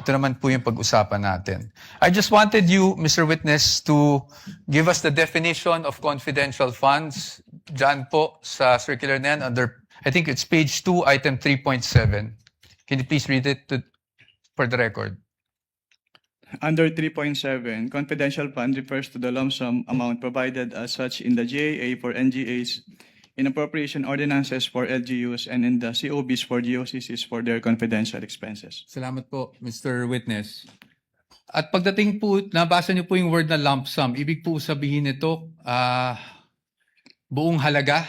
Ito naman po yung pag-usapan natin. I just wanted you, Mr. Witness, to give us the definition of confidential funds. Diyan po sa circular na yan under, I think it's page 2, item 3.7. Can you please read it for the record? Under 3.7, confidential fund refers to the lump sum amount provided as such in the GAA for NGAs, in appropriation ordinances for LGUs, and in the COBs for GOCCs for their confidential expenses. Salamat po, Mr. Witness. At pagdating po, nabasa niyo po yung word na lump sum. Ibig po sabihin nito, buong halaga?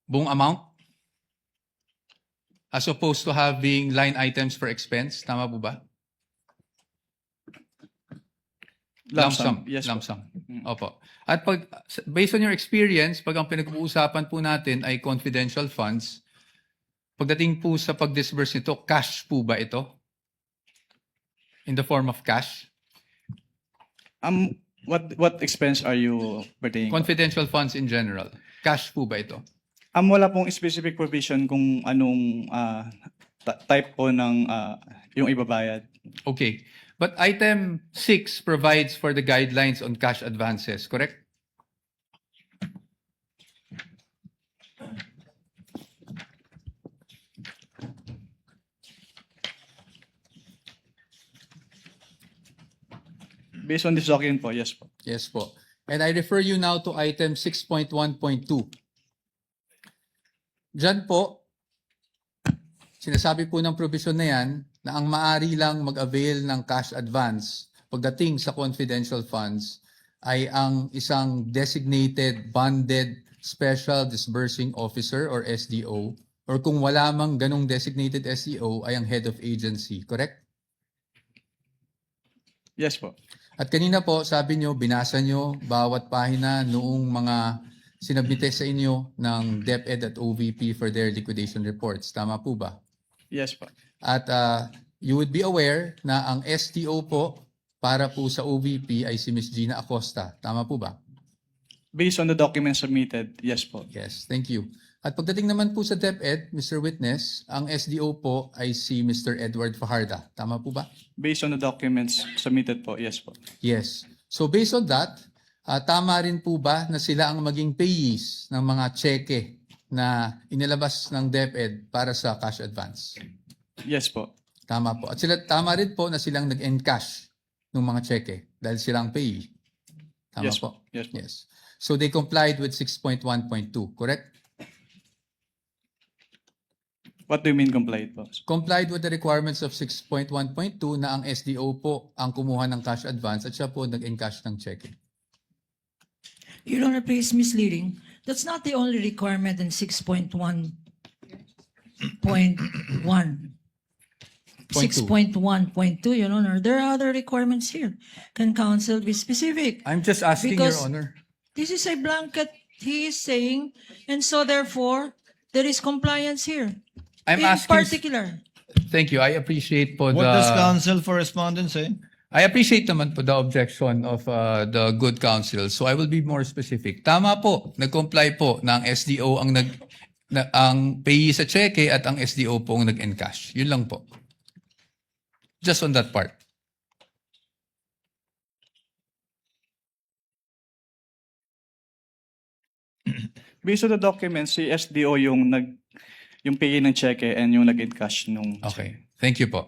Buong amount? As opposed to having line items for expense? Tama po ba? Lump sum. Yes, Lump po. sum. Opo. At pag, based on your experience, pag ang pinag-uusapan po natin ay confidential funds, pagdating po sa pag-disburse nito, cash po ba ito? In the form of cash? What expense are you pertaining? Confidential funds in general. Cash po ba ito? Wala pong specific provision kung anong type po ng yung ibabayad. Okay. But item 6 provides for the guidelines on cash advances, correct? Based on this document po, yes po. Yes po. And I refer you now to item 6.1.2. Diyan po, sinasabi po ng provision na yan na ang maaari lang mag-avail ng cash advance pagdating sa confidential funds ay ang isang designated bonded special disbursing officer or SDO, or kung wala mang ganong designated SDO ay ang head of agency, correct? Yes po. At kanina po, sabi nyo, binasa nyo bawat pahina noong mga sinabite sa inyo ng DepEd at OVP for their liquidation reports. Tama po ba? Yes po. At you would be aware na ang STO po para po sa OVP ay si Ms. Gina Acosta. Tama po ba? Based on the documents submitted, yes po. Yes, thank you. At pagdating naman po sa DepEd, Mr. Witness, ang SDO po ay si Mr. Edward Fajarda. Tama po ba? Based on the documents submitted po, yes po. Yes. So based on that, tama rin po ba na sila ang maging payees ng mga cheque na inilabas ng DepEd para sa cash advance? Yes po. Tama po. At sila, tama rin po na silang nag-encash ng mga cheque dahil silang payee. Tama Yes po? Yes po. Yes. So they complied with 6.1.2, correct? What do you mean complied po? Complied with the requirements of 6.1.2 na ang SDO po ang kumuha ng cash advance at siya po nag-encash ng cheque. Your Honor, please misleading. That's not the only requirement in 6.1.1. 6.1.2, Your Honor. There are other requirements here. Can counsel be specific? I'm just asking, Because- Your Honor. This is a blanket he is saying, and so therefore, there is compliance here. I'm In asking. particular, Thank you. I appreciate po What does the. counsel for respondent say? I appreciate naman po the objection of the good counsel. So I will be more specific. Tama po, nag-comply po na ang SDO ang payee sa cheque at ang SDO po ang nag-encash. Yun lang po. Just on that part. Based on the documents, si SDO yung payee ng cheque and yung nag-encash nung Okay. Thank you po.